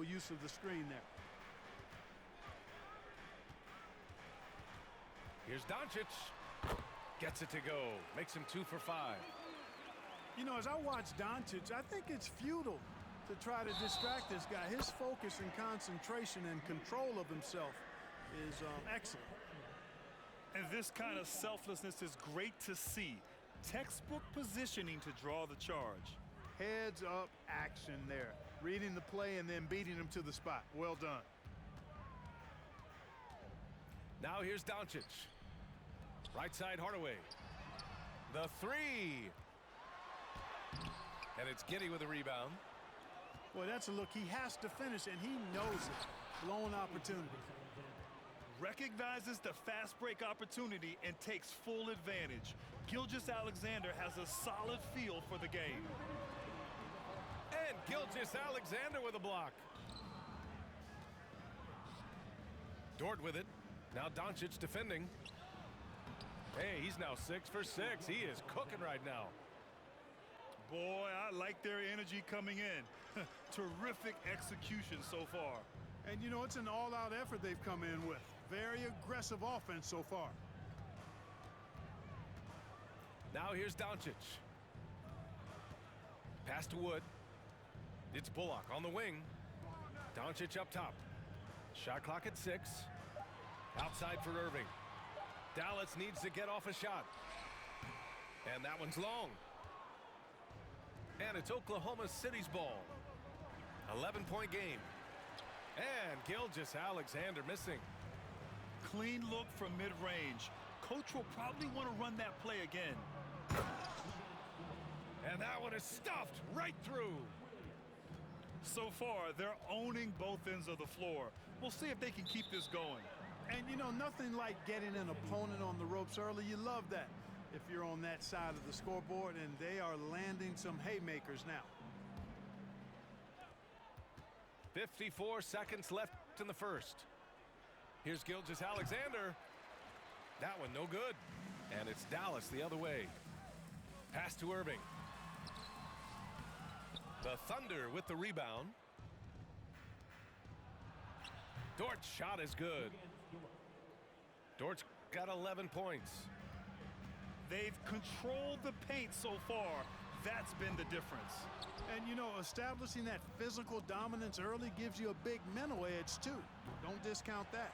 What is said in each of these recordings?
wonderful use of the screen there. Here's Doncic. Gets it to go. Makes him 2 for 5. You know, as I watch Doncic, I think it's futile to try to distract this guy. His focus and concentration and control of himself is excellent. And this kind of selflessness is great to see. Textbook positioning to draw the charge. Heads up action there. Reading the play and then beating him to the spot. Well done. Now here's Doncic. Right side Hardaway. The three. And it's Giddey with a rebound. Boy, that's a look he has to finish, and he knows it. Blown opportunity. Recognizes the fast break opportunity and takes full advantage. Gilgeous-Alexander has a solid feel for the game. And Gilgeous-Alexander with a block. Dort with it. Now Doncic defending. Hey, he's now 6 for 6. He is cooking right now. Boy, I like their energy coming in. Terrific execution so far. And, you know, it's an all-out effort they've come in with. Very aggressive offense so far. Now here's Doncic. Pass to Wood. It's Bullock on the wing. Doncic up top. Shot clock at 6. Outside for Irving. Dallas needs to get off a shot. And that one's long. And it's Oklahoma City's ball. 11-point game. And Gilgeous-Alexander missing. Clean look from mid-range. Coach will probably want to run that play again. And that one is stuffed right through. So far, they're owning both ends of the floor. We'll see if they can keep this going. And, you know, nothing like getting an opponent on the ropes early. You love that if you're on that side of the scoreboard, and they are landing some haymakers now. 54 seconds left in the first. Here's Gilgeous-Alexander. That one no good. And it's Dallas the other way. Pass to Irving. The Thunder with the rebound. Dort's shot is good. Dort's got 11 points. They've controlled the paint so far. That's been the difference. And, you know, establishing that physical dominance early gives you a big mental edge, too. Don't discount that.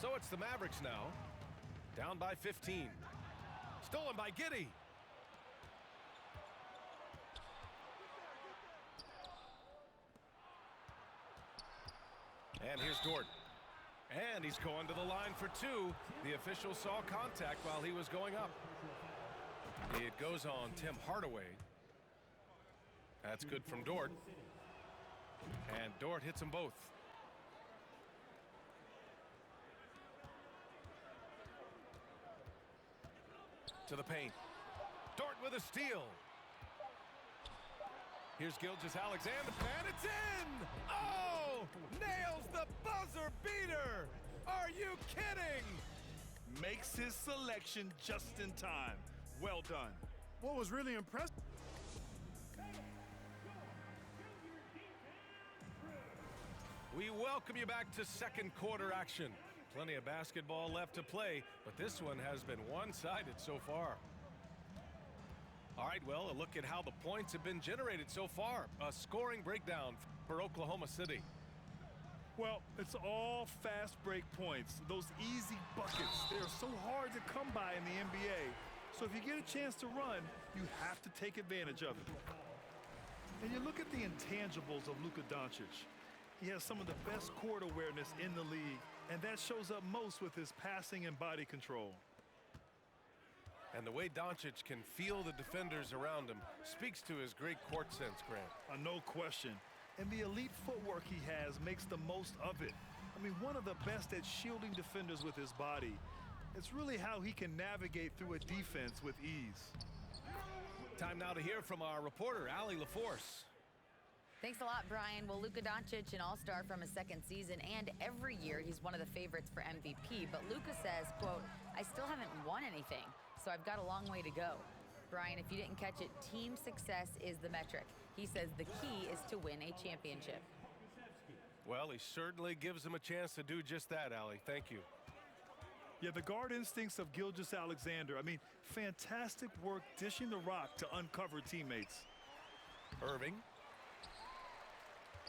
So it's the Mavericks now. Down by 15. Stolen by Giddey. And here's Dort. And he's going to the line for 2. The official saw contact while he was going up. It goes on Tim Hardaway. That's good from Dort. And Dort hits them both. To the paint. Dort with a steal. Here's Gilgeous-Alexander, and it's in! Oh! Nails the buzzer beater! Are you kidding? Makes his selection just in time. Well done. What was really impressive? We welcome you back to second quarter action. Plenty of basketball left to play, but this one has been one-sided so far. All right, well, a look at how the points have been generated so far. A scoring breakdown for Oklahoma City. Well, it's all fast break points. Those easy buckets, they're so hard to come by in the NBA. So if you get a chance to run, you have to take advantage of it. And you look at the intangibles of Luka Doncic. He has some of the best court awareness in the league, and that shows up most with his passing and body control. And the way Doncic can feel the defenders around him speaks to his great court sense, Grant. No question. And the elite footwork he has makes the most of it. I mean, one of the best at shielding defenders with his body. It's really how he can navigate through a defense with ease. Time now to hear from our reporter, Allie LaForce. Thanks a lot, Brian. Well, Luka Doncic, an all-star from his second season, and every year he's one of the favorites for MVP. But Luka says, quote, I still haven't won anything, so I've got a long way to go. Brian, if you didn't catch it, team success is the metric. He says the key is to win a championship. Well, he certainly gives him a chance to do just that, Allie. Thank you. Yeah, the guard instincts of Gilgeous-Alexander. I mean, fantastic work dishing the rock to uncover teammates. Irving.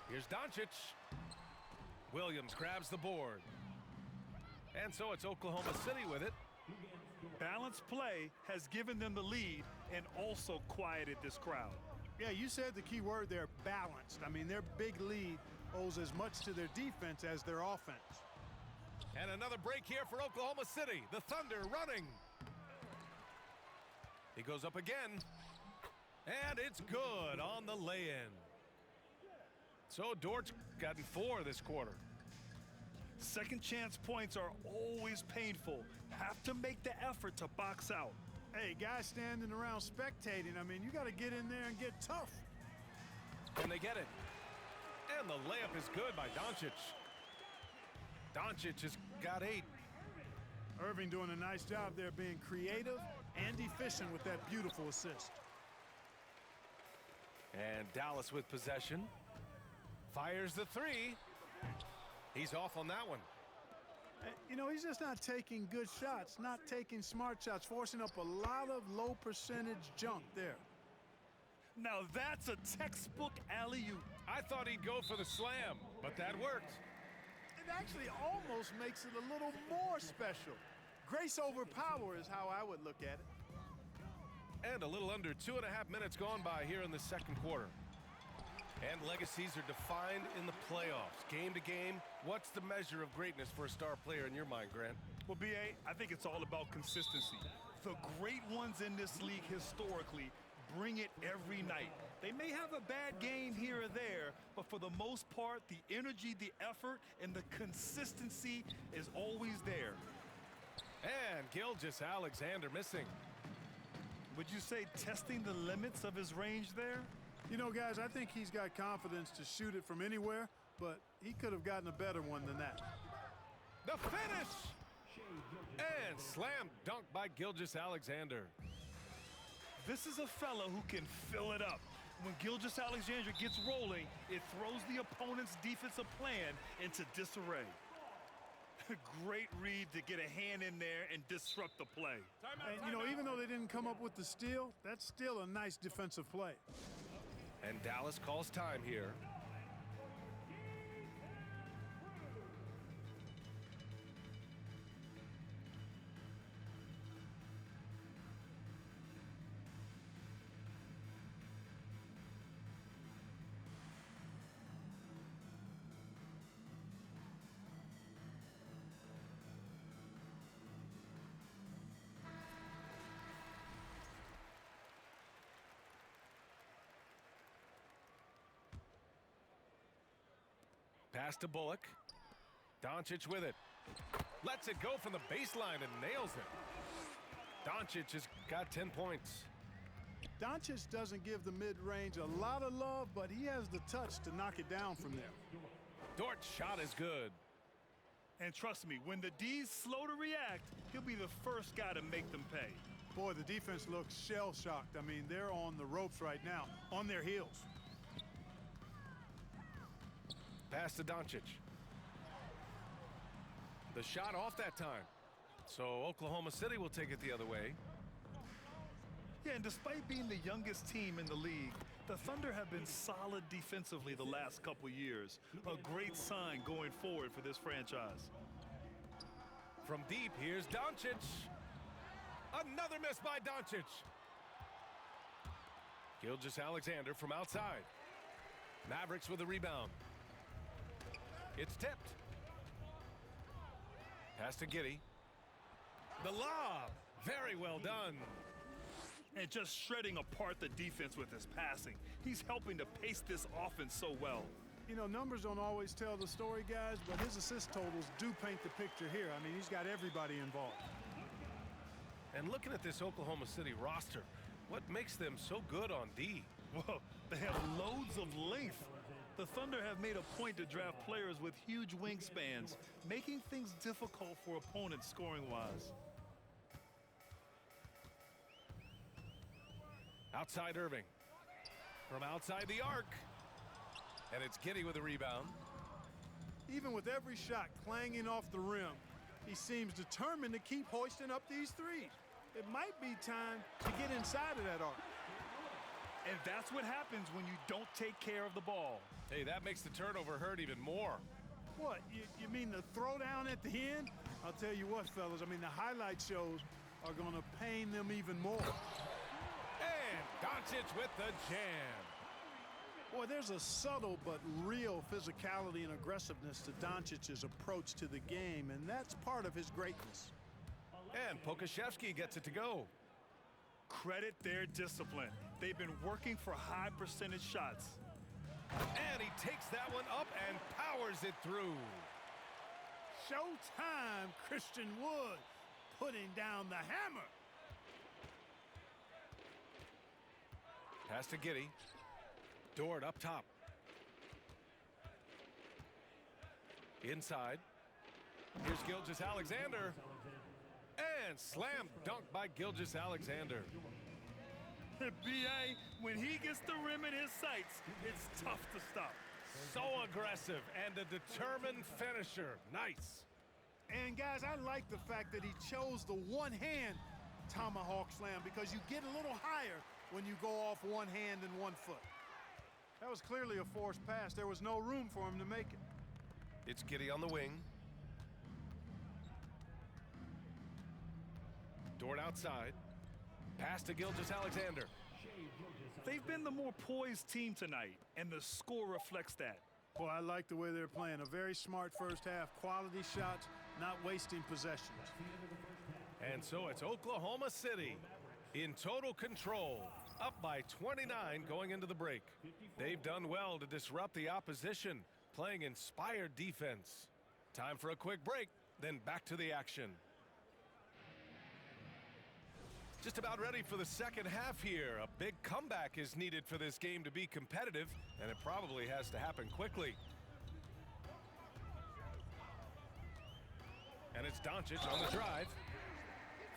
Here's Doncic. Williams grabs the board. And so it's Oklahoma City with it. Balanced play has given them the lead and also quieted this crowd. Yeah, you said the key word there, balanced. I mean, their big lead owes as much to their defense as their offense. And another break here for Oklahoma City. The Thunder running. He goes up again. And it's good on the lay-in. So Dort's gotten 4 this quarter. Second chance points are always painful. Have to make the effort to box out. Hey, guys standing around spectating, I mean, you got to get in there and get tough. And they get it. And the layup is good by Doncic. Doncic has got 8. Irving doing a nice job there being creative and efficient with that beautiful assist. And Dallas with possession. Fires the 3. He's off on that one. You know, he's just not taking good shots, not taking smart shots, forcing up a lot of low percentage junk there. Now that's a textbook alley-oop. I thought he'd go for the slam, but that worked. It actually almost makes it a little more special. Grace over power is how I would look at it. And a little under 2.5 minutes gone by here in the second quarter. And legacies are defined in the playoffs. Game to game, what's the measure of greatness for a star player in your mind, Grant? Well, B.A., I think it's all about consistency. The great ones in this league historically bring it every night. They may have a bad game here or there, but for the most part, the energy, the effort, and the consistency is always there. And Gilgeous-Alexander missing. Would you say testing the limits of his range there? You know, guys, I think he's got confidence to shoot it from anywhere, but he could have gotten a better one than that. The finish! And slam dunk by Gilgeous-Alexander. This is a fellow who can fill it up. When Gilgeous-Alexander gets rolling, it throws the opponent's defensive plan into disarray. Great read to get a hand in there and disrupt the play. And, you know, even though they didn't come up with the steal, that's still a nice defensive play. And Dallas calls time here. Pass to Bullock. Doncic with it. Lets it go from the baseline and nails it. Doncic has got 10 points. Doncic doesn't give the mid-range a lot of love, but he has the touch to knock it down from there. Dort's shot is good. And trust me, when the D's slow to react, he'll be the first guy to make them pay. Boy, the defense looks shell-shocked. I mean, they're on the ropes right now, on their heels. Pass to Doncic. The shot off that time. So Oklahoma City will take it the other way. Yeah, and despite being the youngest team in the league, the Thunder have been solid defensively the last couple years. A great sign going forward for this franchise. From deep, here's Doncic. Another miss by Doncic. Gilgeous-Alexander from outside. Mavericks with a rebound. It's tipped. Pass to Giddey. The lob. Very well done. And just shredding apart the defense with his passing. He's helping to pace this offense so well. You know, numbers don't always tell the story, guys, but his assist totals do paint the picture here. I mean, he's got everybody involved. And looking at this Oklahoma City roster, what makes them so good on D? Well, they have loads of length. The Thunder have made a point to draft players with huge wingspans, making things difficult for opponents scoring-wise. Outside Irving. from outside the arc. And it's Giddey with a rebound. Even with every shot clanging off the rim, he seems determined to keep hoisting up these threes. It might be time to get inside of that arc. And that's what happens when you don't take care of the ball. Hey, that makes the turnover hurt even more. What, you mean the throwdown at the end? I'll tell you what, fellas, I mean, the highlight shows are going to pain them even more. And Doncic with the jam. Boy, there's a subtle but real physicality and aggressiveness to Doncic's approach to the game, and that's part of his greatness. And Pokusevski gets it to go. Credit their discipline. They've been working for high percentage shots. And he takes that one up and powers it through. Showtime, Christian Wood, putting down the hammer. Pass to Giddey. Dort up top. Inside. Here's Gilgeous-Alexander. And slam dunk by Gilgeous-Alexander. B.A., when he gets the rim in his sights, it's tough to stop. So aggressive and a determined finisher. Nice. And guys, I like the fact that he chose the one-hand tomahawk slam because you get a little higher when you go off one hand and 1 foot. That was clearly a forced pass. There was no room for him to make it. It's Giddey on the wing. Dort outside. Pass to Gilgeous-Alexander. They've been the more poised team tonight, and the score reflects that. Boy, I like the way they're playing. A very smart first half. Quality shots, not wasting possessions. And so it's Oklahoma City in total control, up by 29 going into the break. They've done well to disrupt the opposition, playing inspired defense. Time for a quick break, then back to the action. Just about ready for the second half here. A big comeback is needed for this game to be competitive, and it probably has to happen quickly. And it's Doncic on the drive.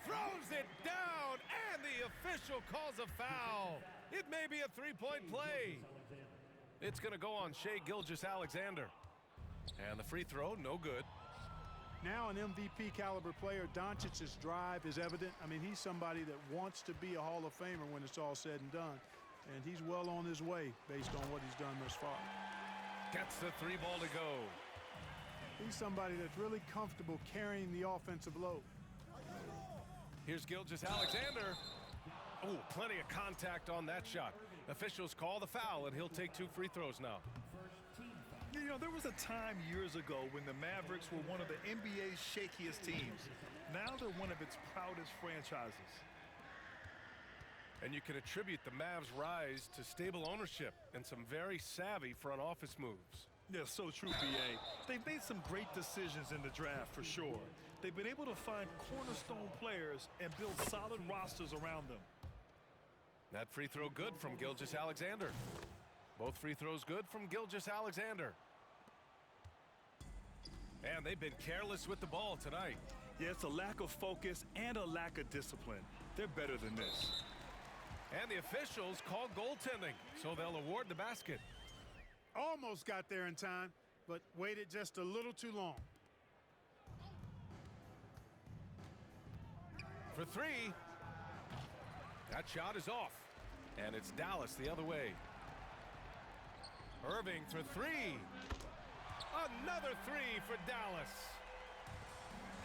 Throws it down, and the official calls a foul. It may be a three-point play. It's going to go on Shai Gilgeous-Alexander. And the free throw, no good. Now an MVP caliber player, Doncic's drive is evident. I mean, he's somebody that wants to be a Hall of Famer when it's all said and done. And he's well on his way based on what he's done thus far. Gets the three ball to go. He's somebody that's really comfortable carrying the offensive load. Here's Gilgeous-Alexander. Oh, plenty of contact on that shot. Officials call the foul, and he'll take 2 free throws now. You know, there was a time years ago when the Mavericks were one of the NBA's shakiest teams. Now they're one of its proudest franchises. And you can attribute the Mavs' rise to stable ownership and some very savvy front office moves. Yeah, so true, B.A. They've made some great decisions in the draft, for sure. They've been able to find cornerstone players and build solid rosters around them. That free throw good from Gilgeous-Alexander. Both free throws good from Gilgeous-Alexander. And they've been careless with the ball tonight. Yeah, it's a lack of focus and a lack of discipline. They're better than this. And the officials call goaltending, so they'll award the basket. Almost got there in time, but waited just a little too long. For 3. That shot is off. And it's Dallas the other way. Irving for 3. Another 3 for Dallas.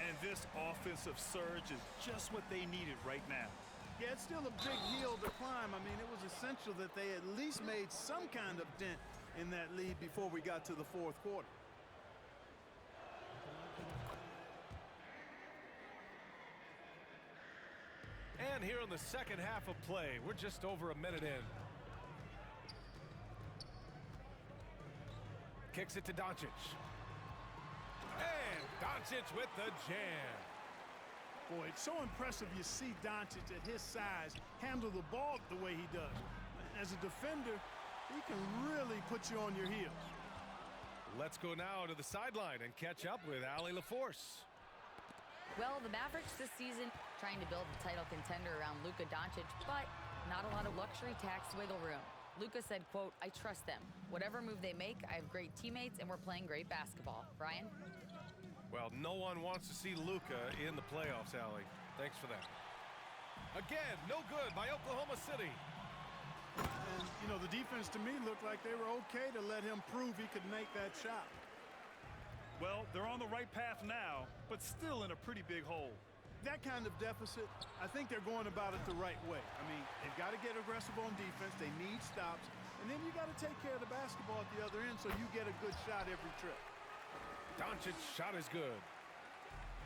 And this offensive surge is just what they needed right now. Yeah, it's still a big hill to climb. I mean, it was essential that they at least made some kind of dent in that lead before we got to the fourth quarter. And here in the second half of play, we're just over a minute in. Kicks it to Doncic. And Doncic with the jam. Boy, it's so impressive you see Doncic at his size handle the ball the way he does. As a defender, he can really put you on your heels. Let's go now to the sideline and catch up with Allie LaForce. Well, the Mavericks this season trying to build a title contender around Luka Doncic, but not a lot of luxury tax wiggle room. Luka said, quote, I trust them. Whatever move they make, I have great teammates and we're playing great basketball. Brian? Well, no one wants to see Luka in the playoffs, Allie. Thanks for that. Again, no good by Oklahoma City. And, you know, the defense to me looked like they were okay to let him prove he could make that shot. Well, they're on the right path now, but still in a pretty big hole. That kind of deficit, I think they're going about it the right way. I mean, they've got to get aggressive on defense. They need stops. And then you got to take care of the basketball at the other end so you get a good shot every trip. Doncic's shot is good.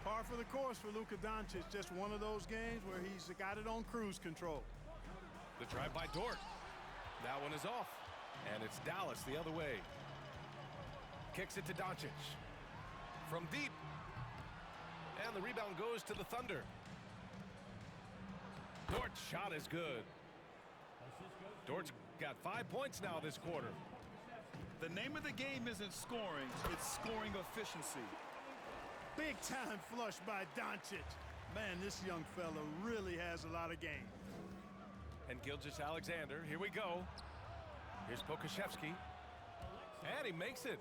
Par for the course for Luka Doncic. Just one of those games where he's got it on cruise control. The drive by Dort. That one is off. And it's Dallas the other way. Kicks it to Doncic. From deep. And the rebound goes to the Thunder. Dort's shot is good. Dort's got 5 points now this quarter. The name of the game isn't scoring, it's scoring efficiency. Big time flush by Doncic. Man, this young fella really has a lot of game. And Gilgeous-Alexander, here we go. Here's Pokusevski. And he makes it.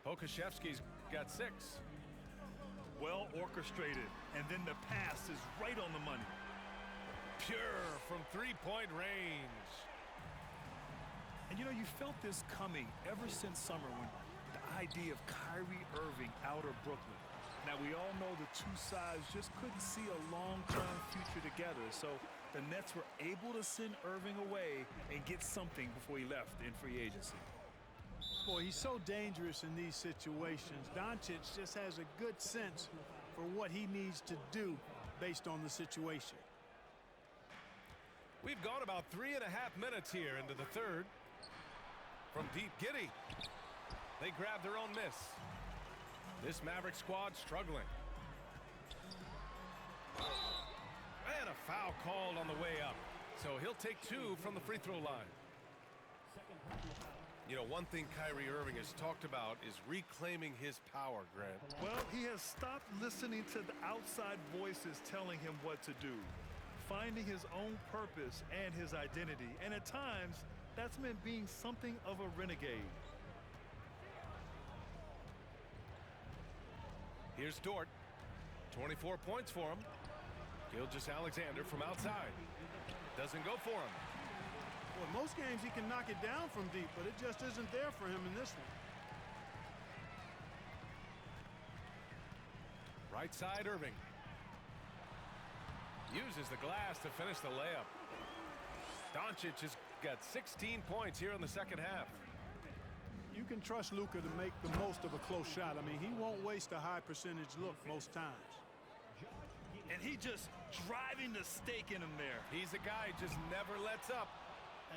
Pokusevski's got 6. Well orchestrated, and then the pass is right on the money. Pure from three-point range. And you know, you felt this coming ever since summer when the idea of Kyrie Irving out of Brooklyn. Now, we all know the two sides just couldn't see a long-term future together, so the Nets were able to send Irving away and get something before he left in free agency. Boy, he's so dangerous in these situations. Doncic just has a good sense for what he needs to do based on the situation. We've gone about 3.5 minutes here into the third. From deep, Giddey. They grab their own miss. This Maverick squad struggling. And a foul called on the way up. So he'll take 2 from the free throw line. You know, one thing Kyrie Irving has talked about is reclaiming his power, Grant. Well, he has stopped listening to the outside voices telling him what to do, finding his own purpose and his identity. And at times, that's meant being something of a renegade. Here's Dort. 24 points for him. Gilgeous-Alexander from outside. Doesn't go for him. Well, most games he can knock it down from deep, but it just isn't there for him in this one. Right side, Irving. Uses the glass to finish the layup. Doncic has got 16 points here in the second half. You can trust Luka to make the most of a close shot. I mean, he won't waste a high percentage look most times. And he just driving the stake in him there. He's a guy who just never lets up.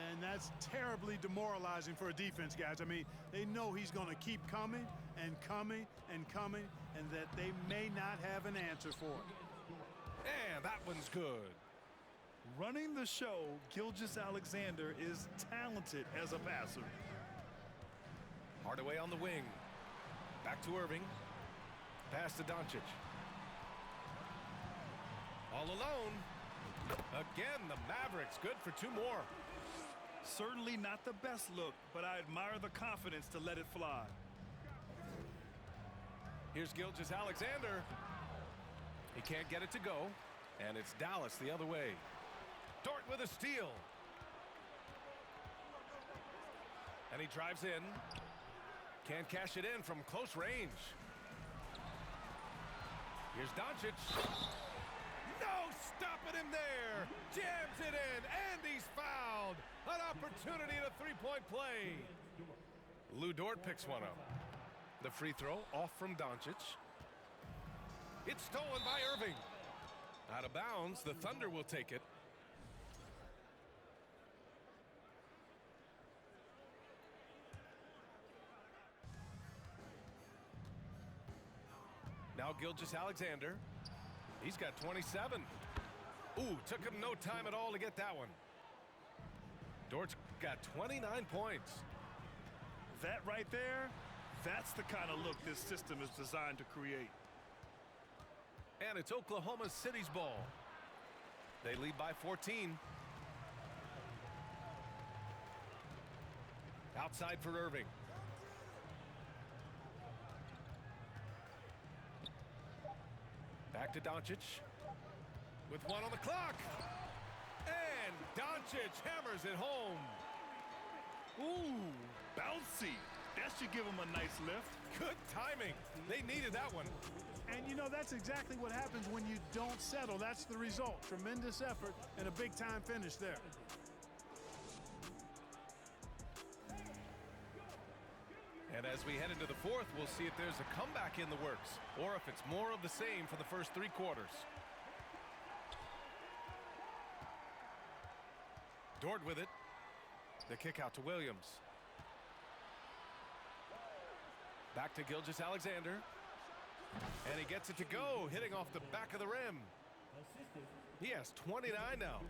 And that's terribly demoralizing for a defense, guys. I mean, they know he's going to keep coming and coming and coming, and that they may not have an answer for it. And that one's good. Running the show, Gilgeous-Alexander is talented as a passer. Hardaway on the wing. Back to Irving. Pass to Doncic. All alone. Again, the Mavericks good for 2 more. Certainly not the best look, but I admire the confidence to let it fly. Here's Gilgeous-Alexander. He can't get it to go, and it's Dallas the other way. Dort with a steal. And he drives in. Can't cash it in from close range. Here's Doncic. No stopping him there. Jams it in, and he's fouled. An opportunity at a three-point play. Lou Dort picks one up. The free throw off from Doncic. It's stolen by Irving. Out of bounds, the Thunder will take it. Now Gilgeous-Alexander. He's got 27. Ooh, took him no time at all to get that one. Dort's got 29 points. That right there, that's the kind of look this system is designed to create. And it's Oklahoma City's ball. They lead by 14. Outside for Irving. Back to Doncic. With one on the clock. And Doncic hammers it home. Ooh, bouncy. That should give him a nice lift. Good timing. They needed that one. And you know, that's exactly what happens when you don't settle. That's the result. Tremendous effort and a big-time finish there. And as we head into the fourth, we'll see if there's a comeback in the works or if it's more of the same for the first 3 quarters. Dort with it. The kick out to Williams. Back to Gilgeous-Alexander. And he gets it to go, hitting off the back of the rim. He has 29 now.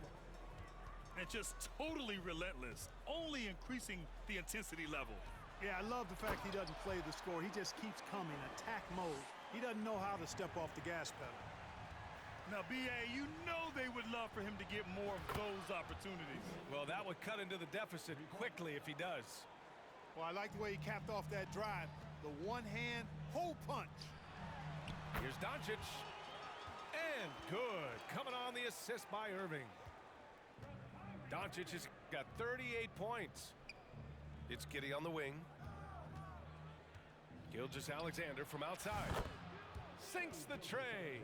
And just totally relentless, only increasing the intensity level. Yeah, I love the fact he doesn't play the score. He just keeps coming, attack mode. He doesn't know how to step off the gas pedal. Now, B.A., you know they would love for him to get more of those opportunities. Well, that would cut into the deficit quickly if he does. Well, I like the way he capped off that drive. The one-hand hole punch. Here's Doncic. And good. Coming on the assist by Irving. Doncic has got 38 points. It's Giddey on the wing. Gilgeous-Alexander from outside. Sinks the tray.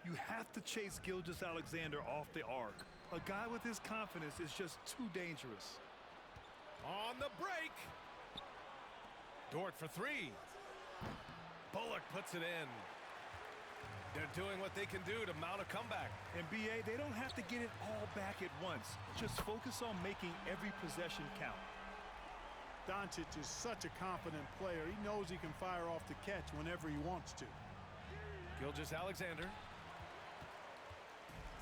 You have to chase Gilgeous-Alexander off the arc. A guy with his confidence is just too dangerous. On the break. Dort for 3. Bullock puts it in. They're doing what they can do to mount a comeback. And B.A., they don't have to get it all back at once. Just focus on making every possession count. Doncic is such a confident player. He knows he can fire off the catch whenever he wants to. Gilgeous-Alexander.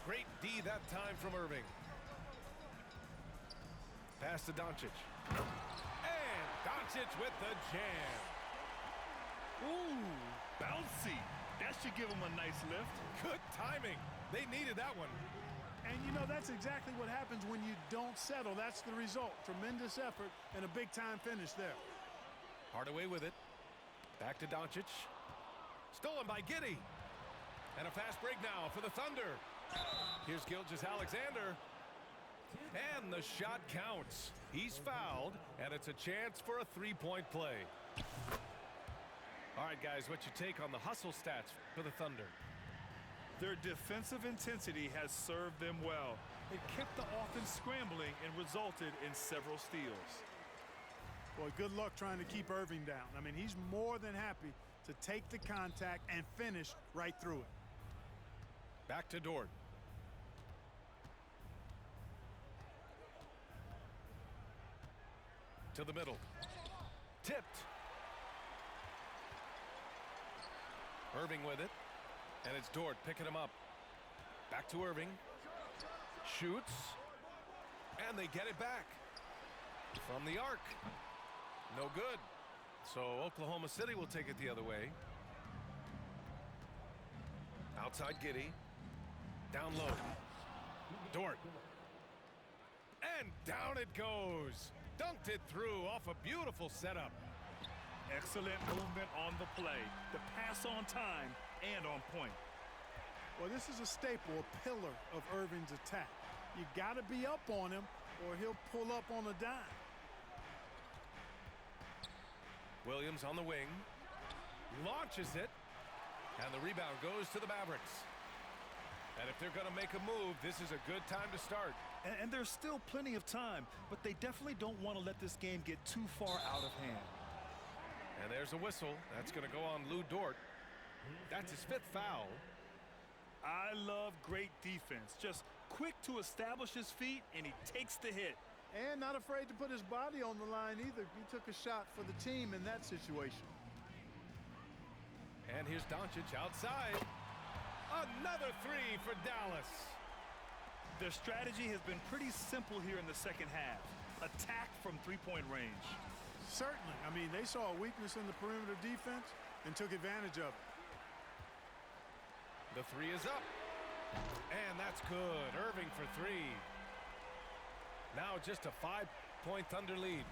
Great D that time from Irving. Pass to Doncic. And Doncic with the jam. Ooh, bouncy. That should give him a nice lift. Good timing. They needed that one. And you know, that's exactly what happens when you don't settle. That's the result. Tremendous effort and a big-time finish there. Hardaway with it. Back to Doncic. Stolen by Giddey. And a fast break now for the Thunder. Here's Gilgeous-Alexander. And the shot counts. He's fouled, and it's a chance for a 3-point play. All right, guys, what's your take on the hustle stats for the Thunder? Their defensive intensity has served them well. It kept the offense scrambling and resulted in several steals. Boy, good luck trying to keep Irving down. I mean, he's more than happy to take the contact and finish right through it. Back to Dort. To the middle. Tipped. Irving with it. And it's Dort picking him up. Back to Irving. Shoots. And they get it back. From the arc. No good. So Oklahoma City will take it the other way. Outside Giddey. Down low. Dort. And down it goes. Dunked it through off a beautiful setup. Excellent movement on the play. The pass on time and on point. Well, this is a staple, a pillar of Irving's attack. You got to be up on him or he'll pull up on a dime. Williams on the wing. Launches it. And the rebound goes to the Mavericks. And if they're going to make a move, this is a good time to start. And there's still plenty of time, but they definitely don't want to let this game get too far out of hand. And there's a whistle. That's going to go on Lou Dort. That's his 5th foul. I love great defense. Just quick to establish his feet, and he takes the hit. And not afraid to put his body on the line either. He took a shot for the team in that situation. And here's Doncic outside. Another 3 for Dallas. Their strategy has been pretty simple here in the second half. Attack from three-point range. Certainly. I mean, they saw a weakness in the perimeter defense and took advantage of it. The 3 is up. And that's good. Irving for 3. Now just a 5-point Thunder lead.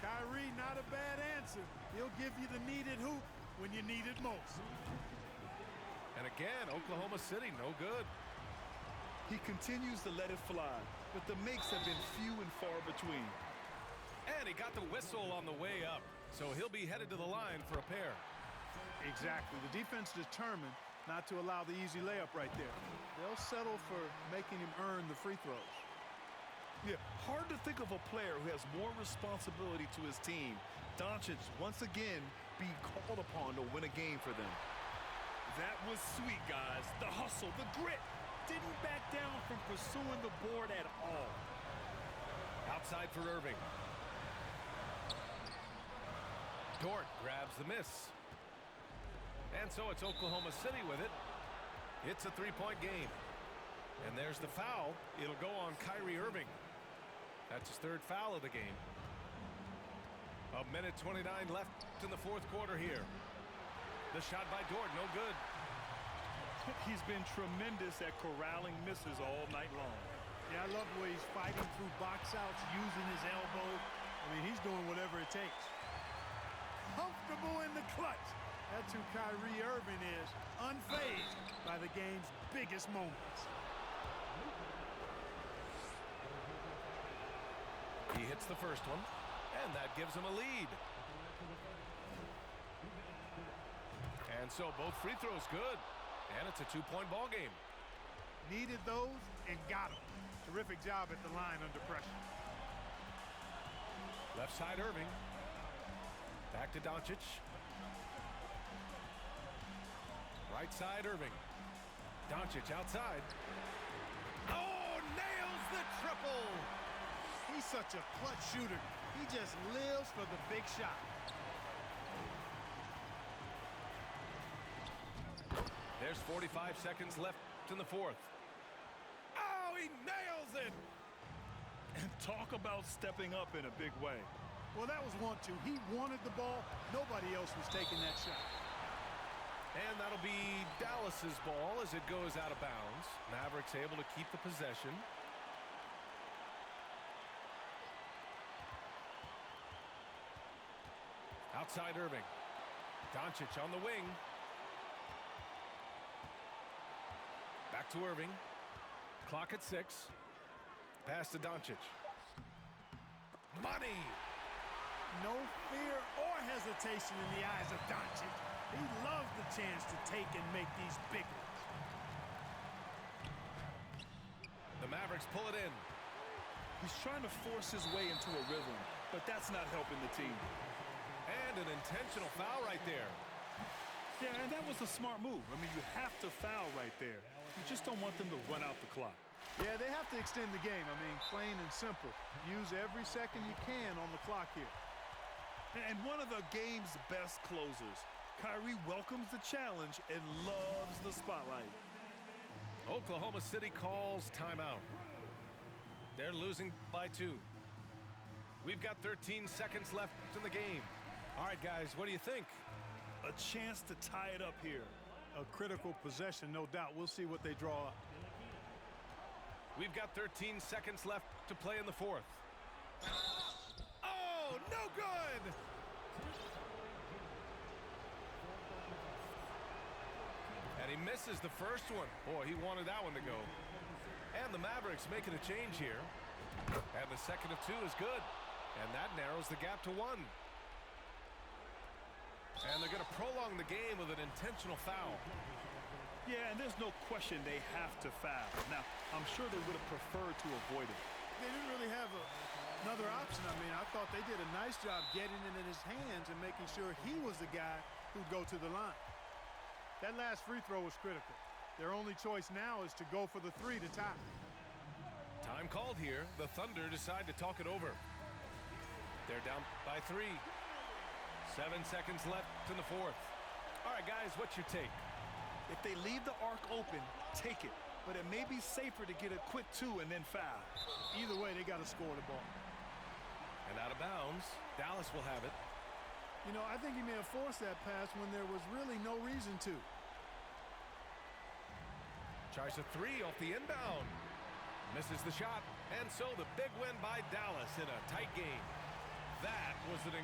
Kyrie, not a bad answer. He'll give you the needed hoop when you need it most. And again, Oklahoma City, no good. He continues to let it fly, but the makes have been few and far between. And he got the whistle on the way up, so he'll be headed to the line for a pair. Exactly. The defense determined not to allow the easy layup right there. They'll settle for making him earn the free throws. Yeah, hard to think of a player who has more responsibility to his team. Doncic, once again, being called upon to win a game for them. That was sweet, guys. The hustle, the grit. Didn't back down from pursuing the board at all. Outside for Irving. Dort grabs the miss. And so it's Oklahoma City with it. It's a three-point game. And there's the foul. It'll go on Kyrie Irving. That's his third foul of the game. A minute 29 left in the fourth quarter here. The shot by Dort, no good. He's been tremendous at corralling misses all night long. Yeah, I love the way he's fighting through box outs, using his elbow. I mean, he's doing whatever it takes. Comfortable in the clutch. That's who Kyrie Irving is, unfazed by the game's biggest moments. He hits the first one, and that gives him a lead. And so both free throws good, and it's a two-point ball game. Needed those and got them. Terrific job at the line under pressure. Left side Irving. Back to Doncic. Right side Irving. Doncic outside. Oh, nails the triple! He's such a clutch shooter. He just lives for the big shot. There's 45 seconds left in the fourth. Oh, he nails it! And talk about stepping up in a big way. Well, that was 1-2. He wanted the ball. Nobody else was taking that shot. And that'll be Dallas's ball as it goes out of bounds. Mavericks able to keep the possession. Outside Irving. Doncic on the wing. Back to Irving. Clock at 6. Pass to Doncic. Money! No fear or hesitation in the eyes of Doncic. He loves the chance to take and make these big ones. The Mavericks pull it in. He's trying to force his way into a rhythm, but that's not helping the team. And an intentional foul right there. Yeah, and that was a smart move. I mean, you have to foul right there. You just don't want them to run out the clock. Yeah, they have to extend the game. I mean, plain and simple. Use every second you can on the clock here. And one of the game's best closers. Kyrie welcomes the challenge and loves the spotlight. Oklahoma City calls timeout. They're losing by 2. We've got 13 seconds left in the game. All right, guys, what do you think? A chance to tie it up here. A critical possession, no doubt. We'll see what they draw up. We've got 13 seconds left to play in the fourth. Oh, no good! And he misses the first one. Boy, he wanted that one to go. And the Mavericks making a change here. And the second of 2 is good. And that narrows the gap to 1. And they're going to prolong the game with an intentional foul. Yeah, and there's no question they have to foul. Now, I'm sure they would have preferred to avoid it. They didn't really have another option. I mean, I thought they did a nice job getting it in his hands and making sure he was the guy who'd go to the line. That last free throw was critical. Their only choice now is to go for the 3 to tie. Time called here. The Thunder decide to talk it over. They're down by 3. 7 seconds left in the fourth. All right, guys, what's your take? If they leave the arc open, take it. But it may be safer to get a quick 2 and then foul. Either way, they got to score the ball. And out of bounds, Dallas will have it. You know, I think he may have forced that pass when there was really no reason to. Tries a 3 off the inbound. Misses the shot. And so the big win by Dallas in a tight game. That was an